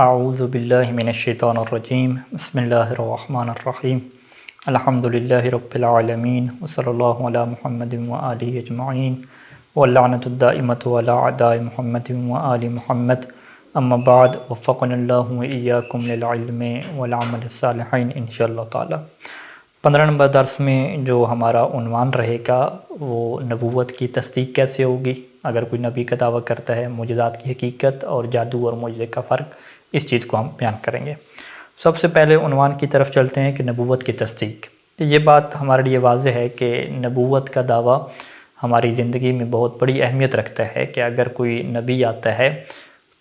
اعوذ باللہ من الشیطان الرجیم بسم اللہ الرحمن الرحیم الحمدللہ رب العالمین وصلی اللہ علی محمد وآلہ اجمعین واللعنۃ الدائمۃ علی اعداء محمد وآل محمد اما بعد وفقنا اللہ وإیاکم للعلم والعمل الصالح انشاءاللہ تعالی۔ 15 نمبر درس میں جو ہمارا عنوان رہے گا وہ نبوت کی تصدیق کیسے ہوگی اگر کوئی نبی کا دعویٰ کرتا ہے، معجزات کی حقیقت اور جادو اور معجزے کا فرق، اس چیز کو ہم بیان کریں گے۔ سب سے پہلے عنوان کی طرف چلتے ہیں کہ نبوت کی تصدیق۔ یہ بات ہمارے لیے واضح ہے کہ نبوت کا دعویٰ ہماری زندگی میں بہت بڑی اہمیت رکھتا ہے کہ اگر کوئی نبی آتا ہے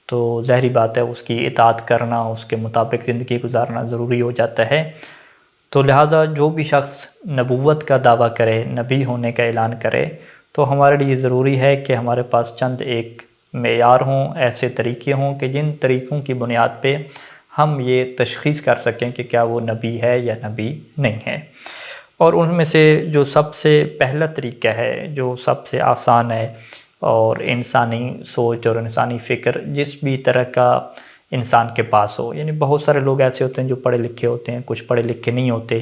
تو ظاہری بات ہے اس کی اطاعت کرنا، اس کے مطابق زندگی گزارنا ضروری ہو جاتا ہے۔ تو لہٰذا جو بھی شخص نبوت کا دعویٰ کرے، نبی ہونے کا اعلان کرے، تو ہمارے لیے ضروری ہے کہ ہمارے پاس چند ایک معیار ہوں، ایسے طریقے ہوں کہ جن طریقوں کی بنیاد پہ ہم یہ تشخیص کر سکیں کہ کیا وہ نبی ہے یا نبی نہیں ہے۔ اور ان میں سے جو سب سے پہلا طریقہ ہے، جو سب سے آسان ہے اور انسانی سوچ اور انسانی فکر جس بھی طرح کا انسان کے پاس ہو، یعنی بہت سارے لوگ ایسے ہوتے ہیں جو پڑھے لکھے ہوتے ہیں، کچھ پڑھے لکھے نہیں ہوتے،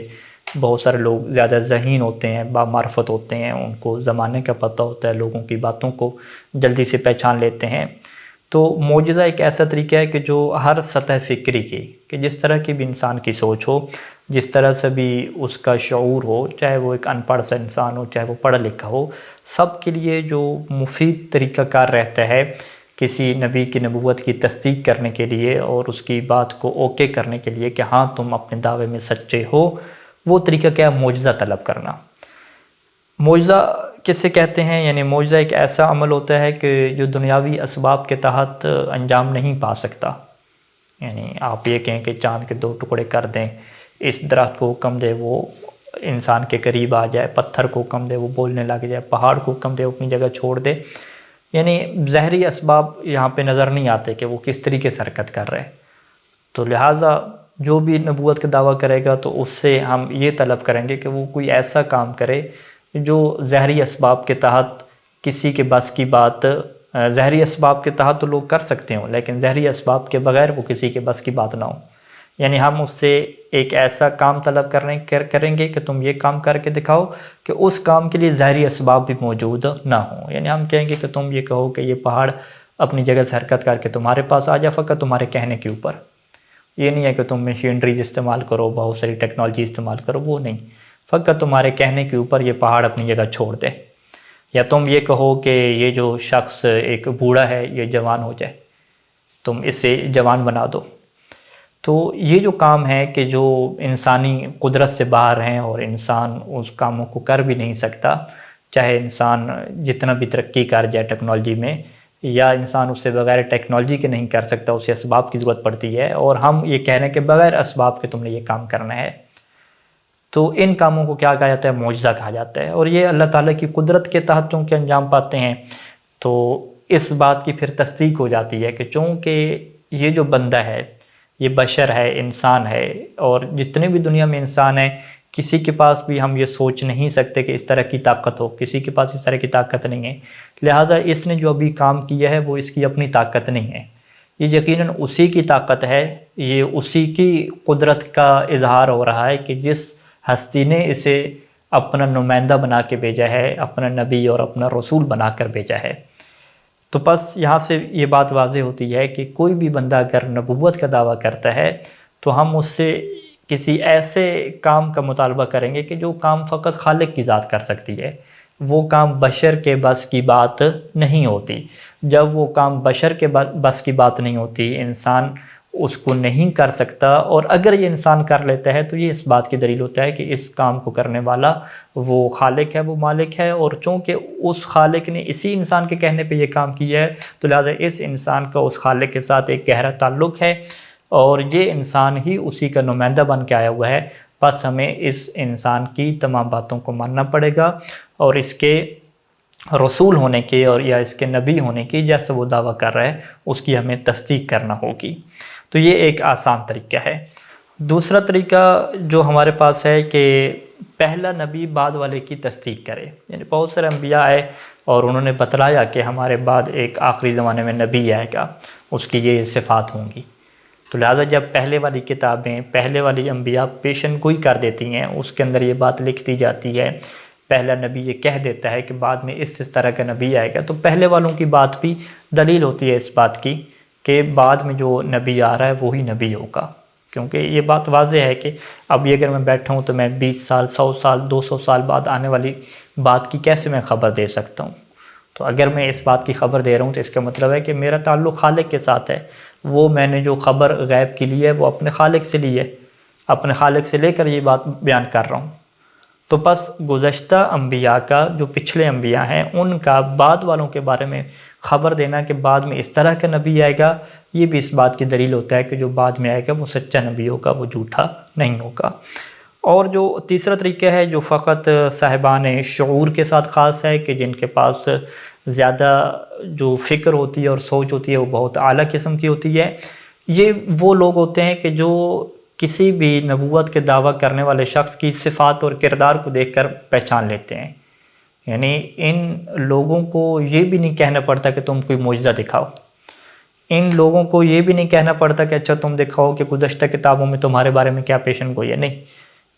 بہت سارے لوگ زیادہ ذہین ہوتے ہیں، بامعرفت ہوتے ہیں، ان کو زمانے کا پتہ ہوتا ہے، لوگوں کی باتوں کو جلدی سے پہچان لیتے ہیں۔ تو معجزہ ایک ایسا طریقہ ہے کہ جو ہر سطح فکری کی، کہ جس طرح کی بھی انسان کی سوچ ہو، جس طرح سے بھی اس کا شعور ہو، چاہے وہ ایک ان پڑھ سا انسان ہو، چاہے وہ پڑھا لکھا ہو، سب کے لیے جو مفید طریقہ کار رہتا ہے کسی نبی کی نبوت کی تصدیق کرنے کے لیے اور اس کی بات کو اوکے کرنے کے لیے کہ ہاں تم اپنے دعوے میں سچے ہو، وہ طریقہ کیا ہے؟ معجزہ طلب کرنا۔ معجزہ کسے کہتے ہیں؟ یعنی معجزہ ایک ایسا عمل ہوتا ہے کہ جو دنیاوی اسباب کے تحت انجام نہیں پا سکتا۔ یعنی آپ یہ کہیں کہ چاند کے 2 ٹکڑے کر دیں، اس درخت کو حکم دے وہ انسان کے قریب آ جائے، پتھر کو حکم دے وہ بولنے لگ جائے، پہاڑ کو حکم دے وہ اپنی جگہ چھوڑ دے، یعنی ظاہری اسباب یہاں پہ نظر نہیں آتے کہ وہ کس طریقے سے حرکت کر رہے۔ تو لہٰذا جو بھی نبوت کا دعویٰ کرے گا تو اس سے ہم یہ طلب کریں گے کہ وہ کوئی ایسا کام کرے جو ظاہری اسباب کے تحت کسی کے بس کی بات، ظاہری اسباب کے تحت تو لوگ کر سکتے ہوں لیکن ظاہری اسباب کے بغیر وہ کسی کے بس کی بات نہ ہو۔ یعنی ہم اس سے ایک ایسا کام طلب کریں گے کہ تم یہ کام کر کے دکھاؤ کہ اس کام کے لیے ظاہری اسباب بھی موجود نہ ہوں۔ یعنی ہم کہیں گے کہ تم یہ کہو کہ یہ پہاڑ اپنی جگہ سے حرکت کر کے تمہارے پاس آ جائے فقط تمہارے کہنے کے اوپر۔ یہ نہیں ہے کہ تم مشینریز استعمال کرو، بہت ساری ٹیکنالوجی استعمال کرو، وہ نہیں، فقط تمہارے کہنے کے اوپر یہ پہاڑ اپنی جگہ چھوڑ دے۔ یا تم یہ کہو کہ یہ جو شخص ایک بوڑھا ہے یہ جوان ہو جائے، تم اسے جوان بنا دو۔ تو یہ جو کام ہے کہ جو انسانی قدرت سے باہر ہیں اور انسان اس کاموں کو کر بھی نہیں سکتا، چاہے انسان جتنا بھی ترقی کر جائے ٹیکنالوجی میں، یا انسان اس سے بغیر ٹیکنالوجی کے نہیں کر سکتا، اسے اسباب کی ضرورت پڑتی ہے، اور ہم یہ کہہ رہے ہیں کہ بغیر اسباب کے تم نے یہ کام کرنا ہے، تو ان کاموں کو کیا کہا جاتا ہے؟ معجزہ کہا جاتا ہے۔ اور یہ اللہ تعالیٰ کی قدرت کے تحت چونکہ انجام پاتے ہیں تو اس بات کی پھر تصدیق ہو جاتی ہے کہ چونکہ یہ جو بندہ ہے یہ بشر ہے، انسان ہے، اور جتنے بھی دنیا میں انسان ہیں کسی کے پاس بھی ہم یہ سوچ نہیں سکتے کہ اس طرح کی طاقت ہو، کسی کے پاس اس طرح کی طاقت نہیں ہے، لہٰذا اس نے جو ابھی کام کیا ہے وہ اس کی اپنی طاقت نہیں ہے، یہ یقیناً اسی کی طاقت ہے، یہ اسی کی قدرت کا اظہار ہو رہا ہے کہ جس ہستی نے اسے اپنا نمائندہ بنا کے بھیجا ہے، اپنا نبی اور اپنا رسول بنا کر بھیجا ہے۔ تو بس یہاں سے یہ بات واضح ہوتی ہے کہ کوئی بھی بندہ اگر نبوت کا دعویٰ کرتا ہے تو ہم اس سے کسی ایسے کام کا مطالبہ کریں گے کہ جو کام فقط خالق کی ذات کر سکتی ہے، وہ کام بشر کے بس کی بات نہیں ہوتی۔ جب وہ کام بشر کے بس کی بات نہیں ہوتی، انسان اس کو نہیں کر سکتا، اور اگر یہ انسان کر لیتا ہے تو یہ اس بات کی دلیل ہوتا ہے کہ اس کام کو کرنے والا وہ خالق ہے، وہ مالک ہے، اور چونکہ اس خالق نے اسی انسان کے کہنے پہ یہ کام کیا ہے تو لہٰذا اس انسان کا اس خالق کے ساتھ ایک گہرا تعلق ہے، اور یہ انسان ہی اسی کا نمائندہ بن کے آیا ہوا ہے۔ بس ہمیں اس انسان کی تمام باتوں کو ماننا پڑے گا اور اس کے رسول ہونے کے اور یا اس کے نبی ہونے کی جیسا وہ دعویٰ کر رہا ہے اس کی ہمیں تصدیق کرنا ہوگی۔ تو یہ ایک آسان طریقہ ہے۔ دوسرا طریقہ جو ہمارے پاس ہے کہ پہلا نبی بعد والے کی تصدیق کرے، یعنی بہت سارے انبیاء آئے اور انہوں نے بتلایا کہ ہمارے بعد ایک آخری زمانے میں نبی آئے گا، اس کی یہ صفات ہوں گی، تو لہٰذا جب پہلے والی کتابیں، پہلے والی انبیاء پیشن گوئی کر دیتی ہیں، اس کے اندر یہ بات لکھ دی جاتی ہے، پہلا نبی یہ کہہ دیتا ہے کہ بعد میں اس طرح کا نبی آئے گا، تو پہلے والوں کی بات بھی دلیل ہوتی ہے اس بات کی کہ بعد میں جو نبی آ رہا ہے وہی نبی ہوگا، کیونکہ یہ بات واضح ہے کہ اب یہ اگر میں بیٹھا ہوں تو میں 20 سال، 100 سال، 200 سال بعد آنے والی بات کی کیسے میں خبر دے سکتا ہوں؟ تو اگر میں اس بات کی خبر دے رہا ہوں تو اس کا مطلب ہے کہ میرا تعلق خالق کے ساتھ ہے، وہ میں نے جو خبر غیب کی لی ہے وہ اپنے خالق سے لی ہے، اپنے خالق سے لے کر یہ بات بیان کر رہا ہوں۔ تو بس گزشتہ انبیاء کا، جو پچھلے انبیاء ہیں ان کا بعد والوں کے بارے میں خبر دینا کہ بعد میں اس طرح کا نبی آئے گا، یہ بھی اس بات کی دلیل ہوتا ہے کہ جو بعد میں آئے گا وہ سچا نبی ہوگا، وہ جھوٹا نہیں ہوگا۔ اور جو تیسرا طریقہ ہے جو فقط صاحبان شعور کے ساتھ خاص ہے، کہ جن کے پاس زیادہ جو فکر ہوتی ہے اور سوچ ہوتی ہے وہ بہت اعلیٰ قسم کی ہوتی ہے، یہ وہ لوگ ہوتے ہیں کہ جو کسی بھی نبوت کے دعویٰ کرنے والے شخص کی صفات اور کردار کو دیکھ کر پہچان لیتے ہیں۔ یعنی ان لوگوں کو یہ بھی نہیں کہنا پڑتا کہ تم کوئی معجزہ دکھاؤ، ان لوگوں کو یہ بھی نہیں کہنا پڑتا کہ اچھا تم دکھاؤ کہ گزشتہ کتابوں میں تمہارے بارے میں کیا پیشن گوئی ہے، نہیں،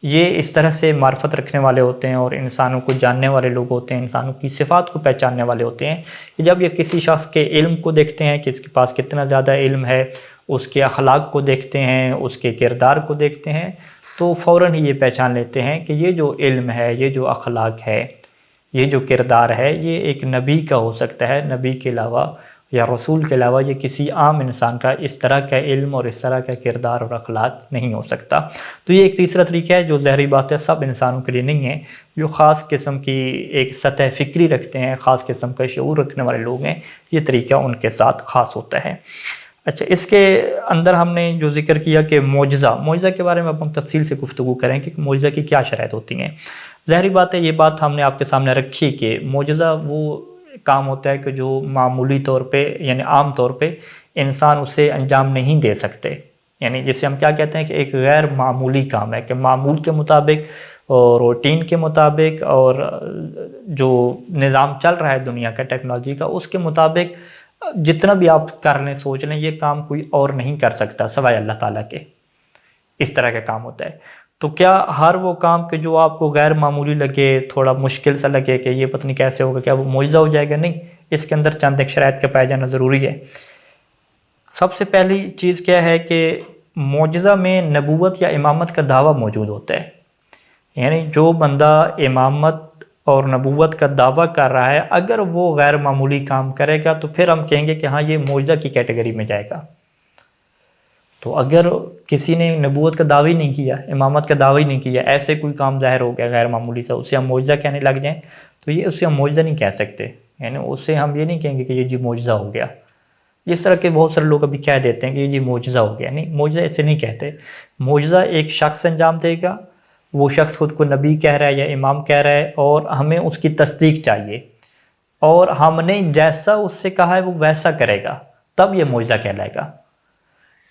یہ اس طرح سے معرفت رکھنے والے ہوتے ہیں اور انسانوں کو جاننے والے لوگ ہوتے ہیں، انسانوں کی صفات کو پہچاننے والے ہوتے ہیں کہ جب یہ کسی شخص کے علم کو دیکھتے ہیں کہ اس کے پاس کتنا زیادہ علم ہے، اس کے اخلاق کو دیکھتے ہیں، اس کے کردار کو دیکھتے ہیں، تو فوراً ہی یہ پہچان لیتے ہیں کہ یہ جو علم ہے، یہ جو اخلاق ہے، یہ جو کردار ہے، یہ ایک نبی کا ہو سکتا ہے، نبی کے علاوہ یا رسول کے علاوہ یہ کسی عام انسان کا اس طرح کا علم اور اس طرح کا کردار اور اخلاق نہیں ہو سکتا۔ تو یہ ایک تیسرا طریقہ ہے جو ظاہری بات ہے سب انسانوں کے لیے نہیں ہے، جو خاص قسم کی ایک سطح فکری رکھتے ہیں، خاص قسم کا شعور رکھنے والے لوگ ہیں، یہ طریقہ ان کے ساتھ خاص ہوتا ہے۔ اچھا، اس کے اندر ہم نے جو ذکر کیا کہ معجزہ کے بارے میں اب ہم تفصیل سے گفتگو کریں کہ معجزہ کی کیا شرائط ہوتی ہیں۔ ظاہری بات ہے یہ بات ہم نے آپ کے سامنے رکھی کہ معجزہ وہ کام ہوتا ہے کہ جو معمولی طور پہ، یعنی عام طور پہ انسان اسے انجام نہیں دے سکتے، یعنی جسے ہم کیا کہتے ہیں کہ ایک غیر معمولی کام ہے کہ معمول کے مطابق اور روٹین کے مطابق اور جو نظام چل رہا ہے دنیا کا، ٹیکنالوجی کا، اس کے مطابق جتنا بھی آپ کرنے سوچ لیں یہ کام کوئی اور نہیں کر سکتا سوائے اللہ تعالیٰ کے، اس طرح کا کام ہوتا ہے۔ تو کیا ہر وہ کام کہ جو آپ کو غیر معمولی لگے، تھوڑا مشکل سا لگے کہ یہ پتہ نہیں کیسے ہوگا، کیا وہ معجزہ ہو جائے گا؟ نہیں، اس کے اندر چند ایک شرائط کا پایا جانا ضروری ہے۔ سب سے پہلی چیز کیا ہے کہ معجزہ میں نبوت یا امامت کا دعویٰ موجود ہوتا ہے، یعنی جو بندہ امامت اور نبوت کا دعویٰ کر رہا ہے اگر وہ غیر معمولی کام کرے گا تو پھر ہم کہیں گے کہ ہاں یہ معجزہ کی کیٹیگری میں جائے گا۔ تو اگر کسی نے نبوت کا دعوی نہیں کیا، امامت کا دعوی نہیں کیا، ایسے کوئی کام ظاہر ہو گیا غیر معمولی سا، اسے ہم معجزہ کہنے لگ جائیں تو یہ اسے ہم معجزہ نہیں کہہ سکتے، یعنی اسے ہم یہ نہیں کہیں گے کہ یہ جی معجزہ ہو گیا۔ اس طرح کے بہت سارے لوگ ابھی کہہ دیتے ہیں کہ یہ جی معجزہ ہو گیا، نہیں، معجزہ ایسے نہیں کہتے۔ معجزہ ایک شخص انجام دے گا، وہ شخص خود کو نبی کہہ رہا ہے یا امام کہہ رہا ہے اور ہمیں اس کی تصدیق چاہیے اور ہم نے جیسا اس سے کہا ہے وہ ویسا کرے گا، تب یہ معجزہ کہلائے گا۔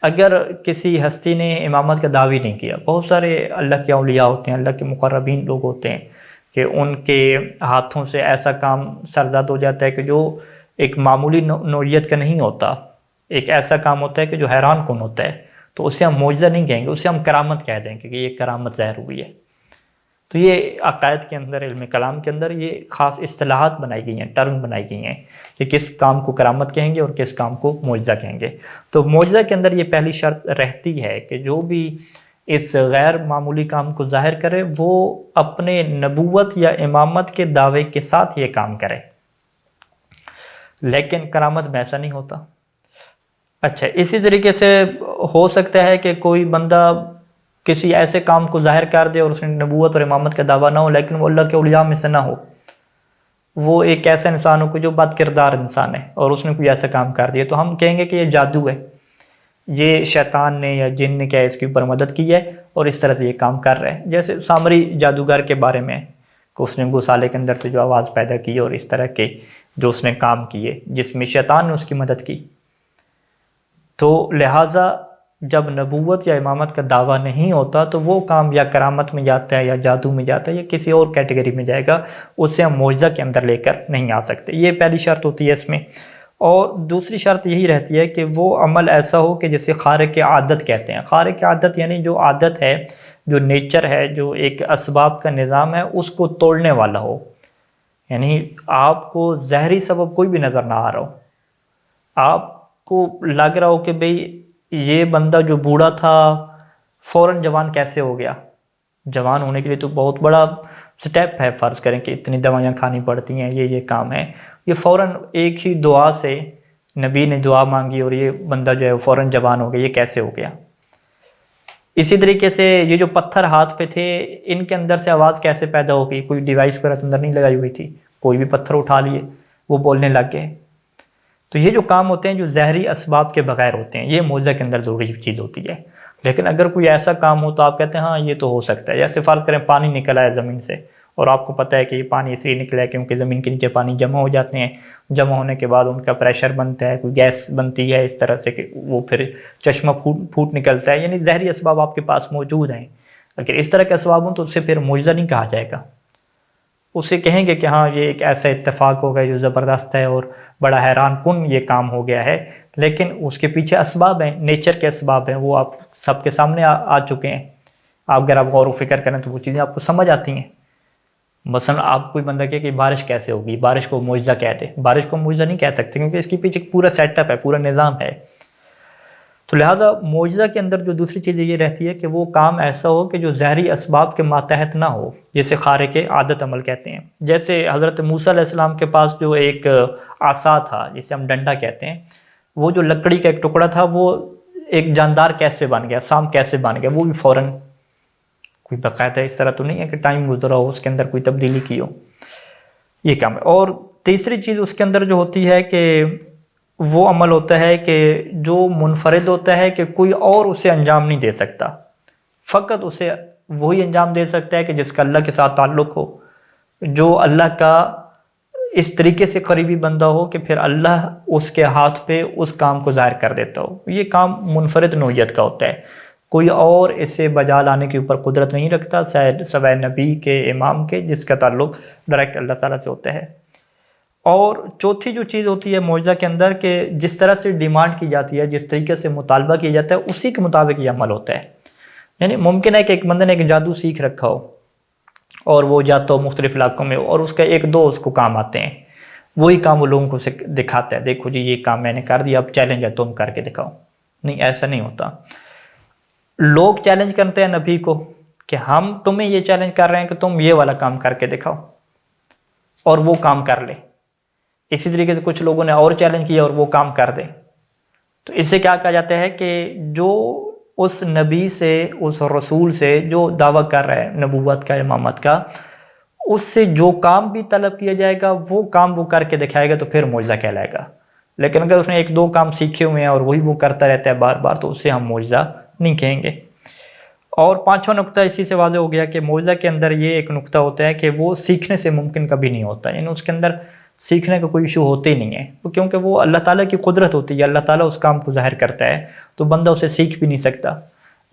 اگر کسی ہستی نے امامت کا دعوی نہیں کیا، بہت سارے اللہ کے اولیاء ہوتے ہیں، اللہ کے مقربین لوگ ہوتے ہیں کہ ان کے ہاتھوں سے ایسا کام سرزد ہو جاتا ہے کہ جو ایک معمولی نوعیت کا نہیں ہوتا، ایک ایسا کام ہوتا ہے کہ جو حیران کن ہوتا ہے، تو اسے ہم معجزہ نہیں کہیں گے، اسے ہم کرامت کہہ دیں گے کہ یہ کرامت ظاہر ہوئی ہے۔ تو یہ عقائد کے اندر، علم کلام کے اندر یہ خاص اصطلاحات بنائی گئی ہیں، ٹرم بنائی گئی ہیں کہ کس کام کو کرامت کہیں گے اور کس کام کو معجزہ کہیں گے۔ تو معجزہ کے اندر یہ پہلی شرط رہتی ہے کہ جو بھی اس غیر معمولی کام کو ظاہر کرے وہ اپنے نبوت یا امامت کے دعوے کے ساتھ یہ کام کرے، لیکن کرامت میں ایسا نہیں ہوتا۔ اچھا، اسی طریقے سے ہو سکتا ہے کہ کوئی بندہ کسی ایسے کام کو ظاہر کر دے اور اس نے نبوت اور امامت کا دعویٰ نہ ہو، لیکن وہ اللہ کے اولیاء میں سے نہ ہو، وہ ایک ایسا انسان ہو کہ جو بد کردار انسان ہے اور اس نے کوئی ایسا کام کر دیا، تو ہم کہیں گے کہ یہ جادو ہے، یہ شیطان نے یا جن نے کیا اس کے اوپر مدد کی ہے اور اس طرح سے یہ کام کر رہے ہیں۔ جیسے سامری جادوگر کے بارے میں کہ اس نے گوسالے کے اندر سے جو آواز پیدا کی اور اس طرح کے جو اس نے کام کیے جس میں شیطان نے اس کی مدد کی۔ تو لہٰذا جب نبوت یا امامت کا دعویٰ نہیں ہوتا تو وہ کام یا کرامت میں جاتا ہے یا جادو میں جاتا ہے یا کسی اور کیٹیگری میں جائے گا، اسے ہم معجزہ کے اندر لے کر نہیں آ سکتے۔ یہ پہلی شرط ہوتی ہے اس میں۔ اور دوسری شرط یہی رہتی ہے کہ وہ عمل ایسا ہو کہ جسے خارق عادت کہتے ہیں۔ خارق عادت یعنی جو عادت ہے، جو نیچر ہے، جو ایک اسباب کا نظام ہے، اس کو توڑنے والا ہو۔ یعنی آپ کو ظاہری سبب کوئی بھی نظر نہ آ رہا ہو، آپ کو لگ رہا ہو کہ بھئی یہ بندہ جو بوڑھا تھا فوراً جوان کیسے ہو گیا۔ جوان ہونے کے لیے تو بہت بڑا سٹیپ ہے، فرض کریں کہ اتنی دوائیاں کھانی پڑتی ہیں، یہ کام ہے، یہ فوراً ایک ہی دعا سے نبی نے دعا مانگی اور یہ بندہ جو ہے فوراً جوان ہو گیا، یہ کیسے ہو گیا۔ اسی طریقے سے یہ جو پتھر ہاتھ پہ تھے، ان کے اندر سے آواز کیسے پیدا ہو گئی، کوئی ڈیوائس وغیرہ اندر نہیں لگائی ہوئی تھی، کوئی بھی پتھر اٹھا لیے وہ بولنے لگ گئے۔ تو یہ جو کام ہوتے ہیں جو ظاہری اسباب کے بغیر ہوتے ہیں، یہ معجزہ کے اندر ضروری چیز ہوتی ہے۔ لیکن اگر کوئی ایسا کام ہو تو آپ کہتے ہیں ہاں یہ تو ہو سکتا ہے، جیسے فرض کریں پانی نکل آیا زمین سے، اور آپ کو پتہ ہے کہ یہ پانی اس لیے نکلا ہے کیونکہ زمین کے نیچے پانی جمع ہو جاتے ہیں، جمع ہونے کے بعد ان کا پریشر بنتا ہے، کوئی گیس بنتی ہے اس طرح سے کہ وہ پھر چشمہ پھوٹ نکلتا ہے، یعنی ظاہری اسباب آپ کے پاس موجود ہیں۔ اگر اس طرح کے اسباب ہوں تو اسے پھر معجزہ نہیں کہا جائے گا، اسے کہیں گے کہ ہاں یہ ایک ایسا اتفاق ہو گیا جو زبردست ہے اور بڑا حیران کن یہ کام ہو گیا ہے، لیکن اس کے پیچھے اسباب ہیں، نیچر کے اسباب ہیں، وہ آپ سب کے سامنے آ چکے ہیں۔ آپ اگر آپ غور و فکر کریں تو وہ چیزیں آپ کو سمجھ آتی ہیں۔ مثلا آپ کوئی بندہ کہے کہ بارش کیسے ہوگی، بارش کو معجزہ کہتے، بارش کو معجزہ نہیں کہہ سکتے کیونکہ اس کے پیچھے پورا سیٹ اپ ہے، پورا نظام ہے۔ تو لہٰذا معجزہ کے اندر جو دوسری چیز یہ رہتی ہے کہ وہ کام ایسا ہو کہ جو ظاہری اسباب کے ماتحت نہ ہو، جسے خارق عادت عمل کہتے ہیں۔ جیسے حضرت موسیٰ علیہ السلام کے پاس جو ایک عصا تھا، جسے ہم ڈنڈا کہتے ہیں، وہ جو لکڑی کا ایک ٹکڑا تھا وہ ایک جاندار کیسے بن گیا، سام کیسے بن گیا، وہ بھی فوراً، کوئی باقاعدہ اس طرح تو نہیں ہے کہ ٹائم گزرا ہو، اس کے اندر کوئی تبدیلی کی ہو، یہ کام ہے۔ اور تیسری چیز اس کے اندر جو ہوتی ہے کہ وہ عمل ہوتا ہے کہ جو منفرد ہوتا ہے کہ کوئی اور اسے انجام نہیں دے سکتا، فقط اسے وہی انجام دے سکتا ہے کہ جس کا اللہ کے ساتھ تعلق ہو، جو اللہ کا اس طریقے سے قریبی بندہ ہو کہ پھر اللہ اس کے ہاتھ پہ اس کام کو ظاہر کر دیتا ہو۔ یہ کام منفرد نوعیت کا ہوتا ہے، کوئی اور اسے بجا لانے کے اوپر قدرت نہیں رکھتا سوائے نبی کے، امام کے، جس کا تعلق ڈائریکٹ اللہ تعالیٰ سے ہوتا ہے۔ اور چوتھی جو چیز ہوتی ہے معجزہ کے اندر کہ جس طرح سے ڈیمانڈ کی جاتی ہے، جس طریقے سے مطالبہ کیا جاتا ہے، اسی کے مطابق یہ عمل ہوتا ہے۔ یعنی ممکن ہے کہ ایک بندے نے ایک جادو سیکھ رکھا ہو اور وہ جاتا ہو مختلف علاقوں میں، اور اس کا ایک دو اس کو کام آتے ہیں، وہی کام وہ لوگوں کو دکھاتا ہے، دیکھو جی یہ کام میں نے کر دیا، اب چیلنج ہے تم کر کے دکھاؤ۔ نہیں، ایسا نہیں ہوتا۔ لوگ چیلنج کرتے ہیں نبی کو کہ ہم تمہیں یہ چیلنج کر رہے ہیں کہ تم یہ والا کام کر کے دکھاؤ، اور وہ کام کر لے۔ اسی طریقے سے کچھ لوگوں نے اور چیلنج کیا اور وہ کام کر دے۔ تو اس سے کیا کہا جاتا ہے کہ جو اس نبی سے، اس رسول سے جو دعویٰ کر رہا ہے نبوت کا، امامت کا، اس سے جو کام بھی طلب کیا جائے گا وہ کام وہ کر کے دکھائے گا تو پھر معجزہ کہلائے گا۔ لیکن اگر اس نے ایک دو کام سیکھے ہوئے ہیں اور وہی وہ کرتا رہتا ہے بار بار، تو اسے ہم معجزہ نہیں کہیں گے۔ اور پانچواں نقطہ اسی سے واضح ہو گیا کہ معجزہ کے اندر یہ ایک نقطہ ہوتا ہے کہ وہ سیکھنے سے ممکن کبھی نہیں ہوتا، یعنی اس کے اندر سیکھنے کا کوئی ایشو ہوتے ہی نہیں ہے، کیونکہ وہ اللہ تعالیٰ کی قدرت ہوتی ہے، اللہ تعالیٰ اس کام کو ظاہر کرتا ہے، تو بندہ اسے سیکھ بھی نہیں سکتا۔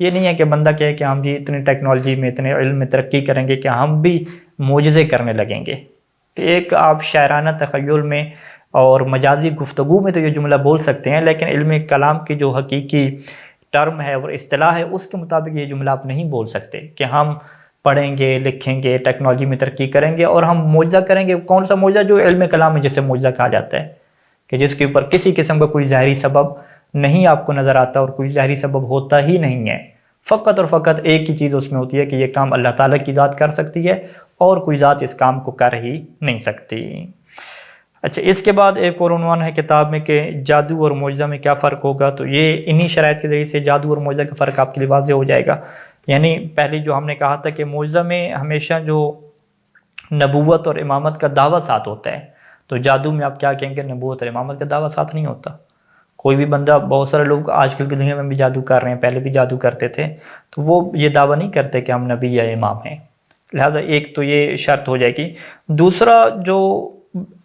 یہ نہیں ہے کہ بندہ کہے کہ ہم بھی اتنی ٹیکنالوجی میں، اتنے علم میں ترقی کریں گے کہ ہم بھی معجزے کرنے لگیں گے۔ ایک آپ شاعرانہ تخیل میں اور مجازی گفتگو میں تو یہ جملہ بول سکتے ہیں، لیکن علم کلام کی جو حقیقی ٹرم ہے اور اصطلاح ہے اس کے مطابق یہ جملہ آپ نہیں بول سکتے کہ ہم پڑھیں گے، لکھیں گے، ٹیکنالوجی میں ترقی کریں گے اور ہم معجزہ کریں گے۔ کون سا معجزہ؟ جو علم کلام میں جسے معجزہ کہا جاتا ہے، کہ جس کے اوپر کسی قسم کا کوئی ظاہری سبب نہیں آپ کو نظر آتا اور کوئی ظاہری سبب ہوتا ہی نہیں ہے، فقط اور فقط ایک ہی چیز اس میں ہوتی ہے کہ یہ کام اللہ تعالیٰ کی ذات کر سکتی ہے اور کوئی ذات اس کام کو کر ہی نہیں سکتی۔ اچھا، اس کے بعد ایک اور عنوان ہے کتاب میں کہ جادو اور معجزہ میں کیا فرق ہوگا، تو یہ انہی شرائط کے ذریعے سے جادو اور معجزہ کا فرق آپ کے لیے واضح ہو جائے گا۔ یعنی پہلی جو ہم نے کہا تھا کہ معجزہ میں ہمیشہ جو نبوت اور امامت کا دعویٰ ساتھ ہوتا ہے، تو جادو میں آپ کیا کہیں گے؟ نبوت اور امامت کا دعویٰ ساتھ نہیں ہوتا۔ کوئی بھی بندہ، بہت سارے لوگ آج کل کی دنیا میں بھی جادو کر رہے ہیں، پہلے بھی جادو کرتے تھے، تو وہ یہ دعویٰ نہیں کرتے کہ ہم نبی یا امام ہیں۔ لہذا ایک تو یہ شرط ہو جائے گی۔ دوسرا جو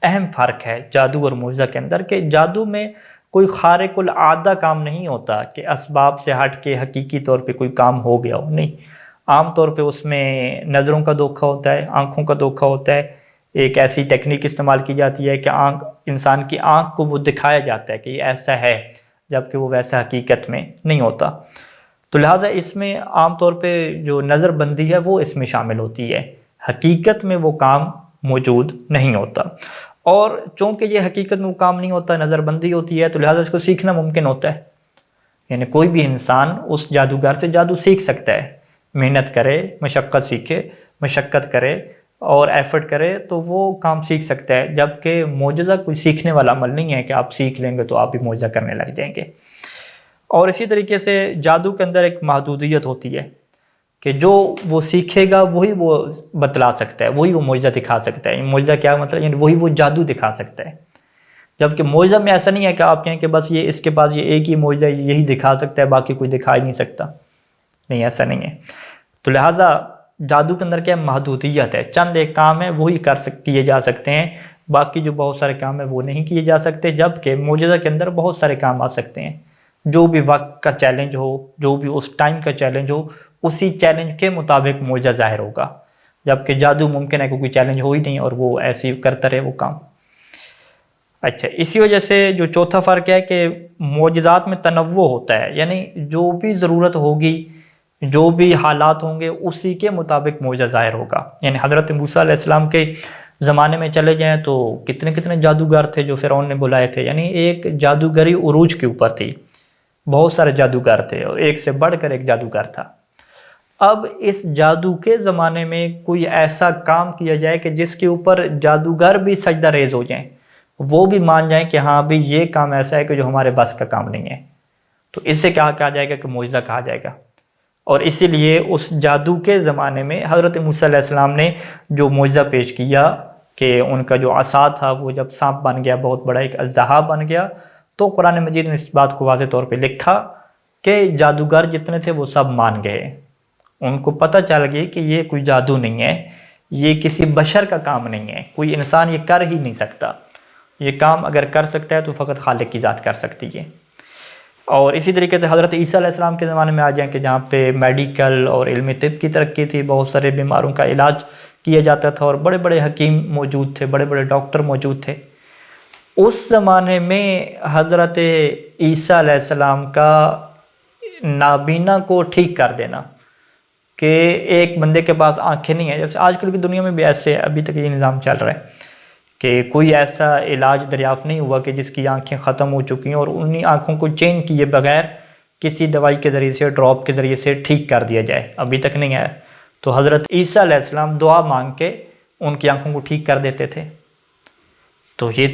اہم فرق ہے جادو اور معجزہ کے اندر، کہ جادو میں کوئی خارق العادہ کام نہیں ہوتا کہ اسباب سے ہٹ کے حقیقی طور پہ کوئی کام ہو گیا ہو، نہیں۔ عام طور پہ اس میں نظروں کا دھوکہ ہوتا ہے، آنکھوں کا دھوکہ ہوتا ہے، ایک ایسی ٹیکنیک استعمال کی جاتی ہے کہ انسان کی آنکھ کو وہ دکھایا جاتا ہے کہ یہ ایسا ہے، جبکہ وہ ویسا حقیقت میں نہیں ہوتا۔ تو لہٰذا اس میں عام طور پہ جو نظر بندی ہے وہ اس میں شامل ہوتی ہے، حقیقت میں وہ کام موجود نہیں ہوتا۔ اور چونکہ یہ حقیقت میں وہ کام نہیں ہوتا، نظر بندی ہوتی ہے، تو لہٰذا اس کو سیکھنا ممکن ہوتا ہے۔ یعنی کوئی بھی انسان اس جادوگر سے جادو سیکھ سکتا ہے، محنت کرے، مشقت سیکھے، مشقت کرے اور ایفرٹ کرے تو وہ کام سیکھ سکتا ہے، جبکہ معجزہ کوئی سیکھنے والا عمل نہیں ہے کہ آپ سیکھ لیں گے تو آپ بھی معجزہ کرنے لگ جائیں گے۔ اور اسی طریقے سے جادو کے اندر ایک محدودیت ہوتی ہے کہ جو وہ سیکھے گا وہی وہ بتلا سکتا ہے، وہی وہ معجزہ دکھا سکتا ہے۔ معجزہ کیا مطلب؟ یعنی وہی وہ جادو دکھا سکتا ہے، جبکہ معجزہ میں ایسا نہیں ہے کہ آپ کہیں کہ بس یہ اس کے پاس یہ ایک ہی معجزہ یہی دکھا سکتا ہے، باقی کوئی دکھا ہی نہیں سکتا۔ نہیں، ایسا نہیں ہے۔ تو لہٰذا جادو کے اندر کیا محدودیت ہے، چند ایک کام ہے وہی کیے جا سکتے ہیں، باقی جو بہت سارے کام ہیں وہ نہیں کیے جا سکتے، جبکہ معجزہ کے اندر بہت سارے کام آ سکتے ہیں۔ جو بھی وقت کا چیلنج ہو، جو بھی اس ٹائم کا چیلنج ہو، اسی چیلنج کے مطابق معجزہ ظاہر ہوگا، جبکہ جادو ممکن ہے کہ کوئی چیلنج ہو ہی نہیں اور وہ ایسے ہی کرتا رہے وہ کام۔ اچھا، اسی وجہ سے جو چوتھا فرق ہے کہ معجزات میں تنوع ہوتا ہے، یعنی جو بھی ضرورت ہوگی، جو بھی حالات ہوں گے، اسی کے مطابق معجزہ ظاہر ہوگا۔ یعنی حضرت موسیٰ علیہ السلام کے زمانے میں چلے جائیں تو کتنے جادوگر تھے جو فرعون نے بلائے تھے، یعنی ایک جادوگری عروج کے اوپر تھی، بہت سارے جادوگر تھے اور ایک سے بڑھ کر ایک جادوگر تھا۔ اب اس جادو کے زمانے میں کوئی ایسا کام کیا جائے کہ جس کے اوپر جادوگر بھی سجدہ ریز ہو جائیں، وہ بھی مان جائیں کہ ہاں بھی یہ کام ایسا ہے کہ جو ہمارے بس کا کام نہیں ہے، تو اس سے کیا کہا جائے گا کہ معجزہ کہا جائے گا۔ اور اسی لیے اس جادو کے زمانے میں حضرت موسیٰ علیہ السلام نے جو معجزہ پیش کیا کہ ان کا جو عصا تھا وہ جب سانپ بن گیا، بہت بڑا ایک اژدہا بن گیا، تو قرآن مجید نے اس بات کو واضح طور پہ لکھا کہ جادوگر جتنے تھے وہ سب مان گئے، ان کو پتہ چل گیا کہ یہ کوئی جادو نہیں ہے، یہ کسی بشر کا کام نہیں ہے، کوئی انسان یہ کر ہی نہیں سکتا، یہ کام اگر کر سکتا ہے تو فقط خالق کی ذات کر سکتی ہے۔ اور اسی طریقے سے حضرت عیسیٰ علیہ السلام کے زمانے میں آ جائیں کہ جہاں پہ میڈیکل اور علم طب کی ترقی تھی، بہت سارے بیماروں کا علاج کیا جاتا تھا اور بڑے بڑے حکیم موجود تھے، بڑے بڑے ڈاکٹر موجود تھے۔ اس زمانے میں حضرت عیسیٰ علیہ السلام کا نابینا کو ٹھیک کر دینا، کہ ایک بندے کے پاس آنکھیں نہیں ہیں، جب آج کل کی دنیا میں بھی ایسے ابھی تک یہ نظام چل رہا ہے کہ کوئی ایسا علاج دریافت نہیں ہوا کہ جس کی آنکھیں ختم ہو چکی ہیں اور انہی آنکھوں کو چینج کیے بغیر کسی دوائی کے ذریعے سے، ڈراپ کے ذریعے سے ٹھیک کر دیا جائے، ابھی تک نہیں آیا۔ تو حضرت عیسیٰ علیہ السلام دعا مانگ کے ان کی آنکھوں کو ٹھیک کر دیتے تھے۔ تو یہ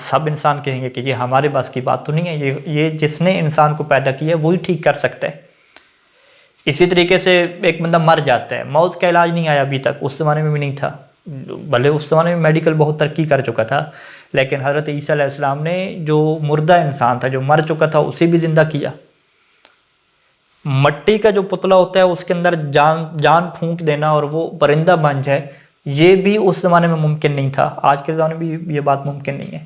سب انسان کہیں گے کہ یہ ہمارے بس کی بات تو نہیں ہے، یہ جس نے انسان کو پیدا کیا ہے وہی ٹھیک کر سکتا ہے۔ اسی طریقے سے ایک بندہ مر جاتا ہے، موت کا علاج نہیں آیا ابھی تک، اس زمانے میں بھی نہیں تھا، بھلے اس زمانے میں میڈیکل بہت ترقی کر چکا تھا، لیکن حضرت عیسیٰ علیہ السلام نے جو مردہ انسان تھا، جو مر چکا تھا، اسے بھی زندہ کیا۔ مٹی کا جو پتلا ہوتا ہے اس کے اندر جان پھونک دینا اور وہ پرندہ بن جائے، یہ بھی اس زمانے میں ممکن نہیں تھا، آج کے زمانے میں بھی یہ بات ممکن نہیں ہے،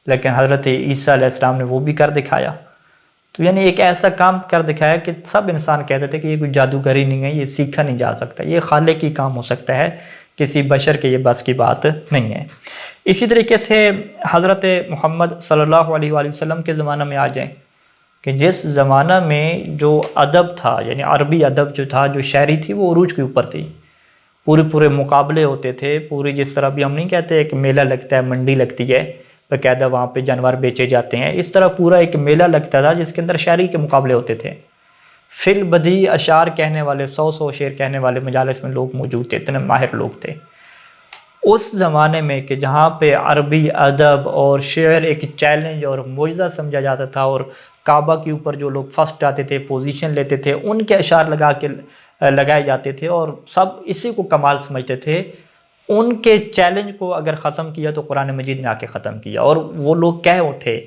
لیکن حضرت عیسیٰ علیہ السلام نے وہ بھی کر دکھایا۔ تو یعنی ایک ایسا کام کر دکھایا کہ سب انسان کہتے تھے کہ یہ کوئی جادوگری نہیں ہے، یہ سیکھا نہیں جا سکتا، یہ خالق کی کام ہو سکتا ہے، کسی بشر کے یہ بس کی بات نہیں ہے۔ اسی طریقے سے حضرت محمد صلی اللہ علیہ وآلہ وسلم کے زمانہ میں آ جائیں کہ جس زمانہ میں جو ادب تھا، یعنی عربی ادب جو تھا، جو شاعری تھی، وہ عروج کے اوپر تھی، پورے مقابلے ہوتے تھے، پوری جس طرح بھی ہم نہیں کہتے ایک میلہ لگتا ہے، منڈی لگتی ہے، باقاعدہ وہاں پہ جانور بیچے جاتے ہیں، اس طرح پورا ایک میلہ لگتا تھا جس کے اندر شاعری کے مقابلے ہوتے تھے۔ فی البدیہہ اشعار کہنے والے، 100 شعر کہنے والے مجالس میں لوگ موجود تھے، اتنے ماہر لوگ تھے اس زمانے میں کہ جہاں پہ عربی ادب اور شعر ایک چیلنج اور معجزہ سمجھا جاتا تھا، اور کعبہ کے اوپر جو لوگ فرسٹ آتے تھے، پوزیشن لیتے تھے، ان کے اشعار لگائے جاتے تھے اور سب اسی کو کمال سمجھتے تھے۔ ان کے چیلنج کو اگر ختم کیا تو قرآن مجید نے آ کے ختم کیا، اور وہ لوگ کہہ اٹھے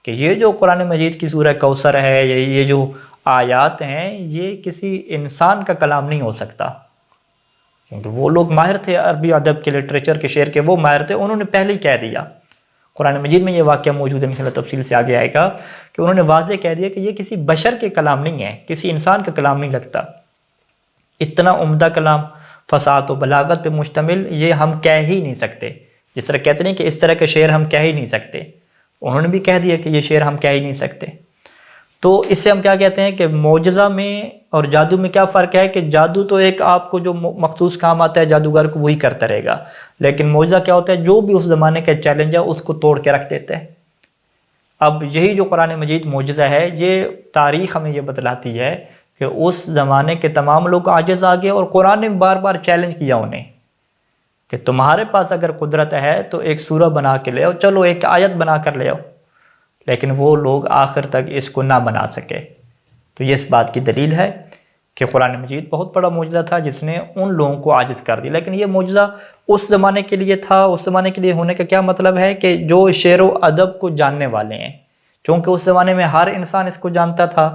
کہ یہ جو قرآن مجید کی سورہ کوثر ہے، یہ جو آیات ہیں، یہ کسی انسان کا کلام نہیں ہو سکتا، کیونکہ وہ لوگ ماہر تھے عربی ادب کے، لٹریچر کے، شعر کے، وہ ماہر تھے، انہوں نے پہلے ہی کہہ دیا۔ قرآن مجید میں یہ واقعہ موجود ہے، انشاءاللہ تفصیل سے آگے آئے گا، کہ انہوں نے واضح کہہ دیا کہ یہ کسی بشر کے کلام نہیں ہے، کسی انسان کا کلام نہیں لگتا، اتنا عمدہ کلام فصاحت و بلاغت پہ مشتمل، یہ ہم کہہ ہی نہیں سکتے۔ جس طرح کہتے نہیں کہ اس طرح کے شعر ہم کہہ ہی نہیں سکتے، انہوں نے بھی کہہ دیا کہ یہ شعر ہم کہہ ہی نہیں سکتے۔ تو اس سے ہم کیا کہتے ہیں کہ معجزہ میں اور جادو میں کیا فرق ہے کہ جادو تو ایک آپ کو جو مخصوص کام آتا ہے جادوگر کو وہی کرتا رہے گا، لیکن معجزہ کیا ہوتا ہے جو بھی اس زمانے کا چیلنج ہے اس کو توڑ کے رکھ دیتا ہے۔ اب یہی جو قرآن مجید معجزہ ہے، یہ تاریخ ہمیں یہ بتلاتی ہے کہ اس زمانے کے تمام لوگ عاجز آ گئے، اور قرآن نے بار بار چیلنج کیا انہیں کہ تمہارے پاس اگر قدرت ہے تو ایک سورہ بنا کے لے آؤ، چلو ایک آیت بنا کر لے آؤ، لیکن وہ لوگ آخر تک اس کو نہ بنا سکے۔ تو یہ اس بات کی دلیل ہے کہ قرآن مجید بہت بڑا معجزہ تھا جس نے ان لوگوں کو عاجز کر دیا۔ لیکن یہ معجزہ اس زمانے کے لیے تھا، اس زمانے کے لیے ہونے کا کیا مطلب ہے کہ جو شعر و ادب کو جاننے والے ہیں، چونکہ اس زمانے میں ہر انسان اس کو جانتا تھا،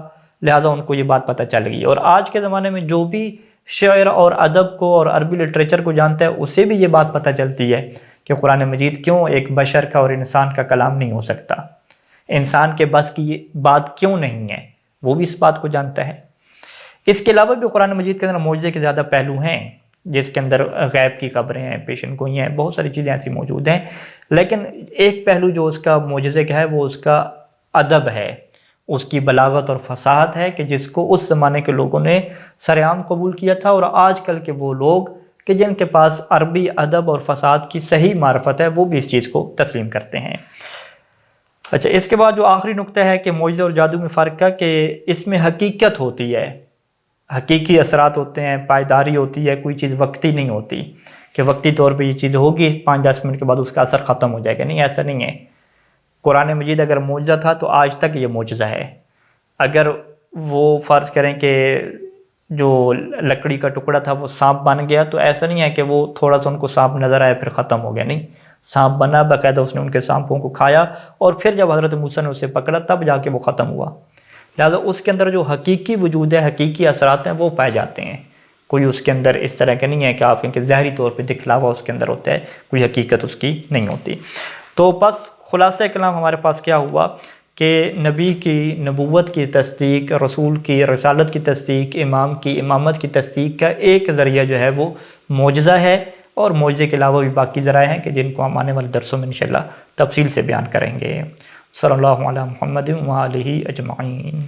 لہذا ان کو یہ بات پتہ چل گئی۔ اور آج کے زمانے میں جو بھی شعر اور ادب کو اور عربی لٹریچر کو جانتا ہے، اسے بھی یہ بات پتہ چلتی ہے کہ قرآن مجید کیوں ایک بشر کا اور انسان کا کلام نہیں ہو سکتا، انسان کے بس کی بات کیوں نہیں ہے، وہ بھی اس بات کو جانتا ہے۔ اس کے علاوہ بھی قرآن مجید کے اندر معجزے کے زیادہ پہلو ہیں، جس کے اندر غیب کی خبریں ہیں، پیشن گوئی ہیں، بہت ساری چیزیں ایسی موجود ہیں، لیکن ایک پہلو جو اس کا معجزے کا ہے وہ اس کا ادب ہے، اس کی بلاغت اور فصاحت ہے کہ جس کو اس زمانے کے لوگوں نے سرعام قبول کیا تھا، اور آج کل کے وہ لوگ کہ جن کے پاس عربی ادب اور فصاحت کی صحیح معرفت ہے وہ بھی اس چیز کو تسلیم کرتے ہیں۔ اچھا، اس کے بعد جو آخری نقطہ ہے کہ معجزے اور جادو میں فرق ہے کہ اس میں حقیقت ہوتی ہے، حقیقی اثرات ہوتے ہیں، پائیداری ہوتی ہے، کوئی چیز وقتی نہیں ہوتی کہ وقتی طور پہ یہ چیز ہوگی 5-10 منٹ کے بعد اس کا اثر ختم ہو جائے گا، نہیں، ایسا نہیں ہے۔ قرآن مجید اگر معجزہ تھا تو آج تک یہ معجزہ ہے۔ اگر وہ فرض کریں کہ جو لکڑی کا ٹکڑا تھا وہ سانپ بن گیا، تو ایسا نہیں ہے کہ وہ تھوڑا سا ان کو سانپ نظر آیا پھر ختم ہو گیا، نہیں، سانپ بنا، باقاعدہ اس نے ان کے سانپوں کو کھایا، اور پھر جب حضرت موسیٰ نے اسے پکڑا تب جا کے وہ ختم ہوا۔ لہٰذا اس کے اندر جو حقیقی وجود ہے، حقیقی اثرات ہیں، وہ پائے جاتے ہیں۔ کوئی اس کے اندر اس طرح کا نہیں ہے کہ آپ کہیں کہ ظاہری طور پہ دکھلاوا اس کے اندر ہوتا ہے، کوئی حقیقت اس کی نہیں ہوتی۔ تو بس خلاصہ کلام ہمارے پاس کیا ہوا کہ نبی کی نبوت کی تصدیق، رسول کی رسالت کی تصدیق، امام کی امامت کی تصدیق کا ایک ذریعہ جو ہے وہ معجزہ ہے، اور معجزے کے علاوہ بھی باقی ذرائع ہیں کہ جن کو ہم آنے والے درسوں میں انشاءاللہ تفصیل سے بیان کریں گے۔ صلی اللہ علیہ محمد و آلہ اجمعین۔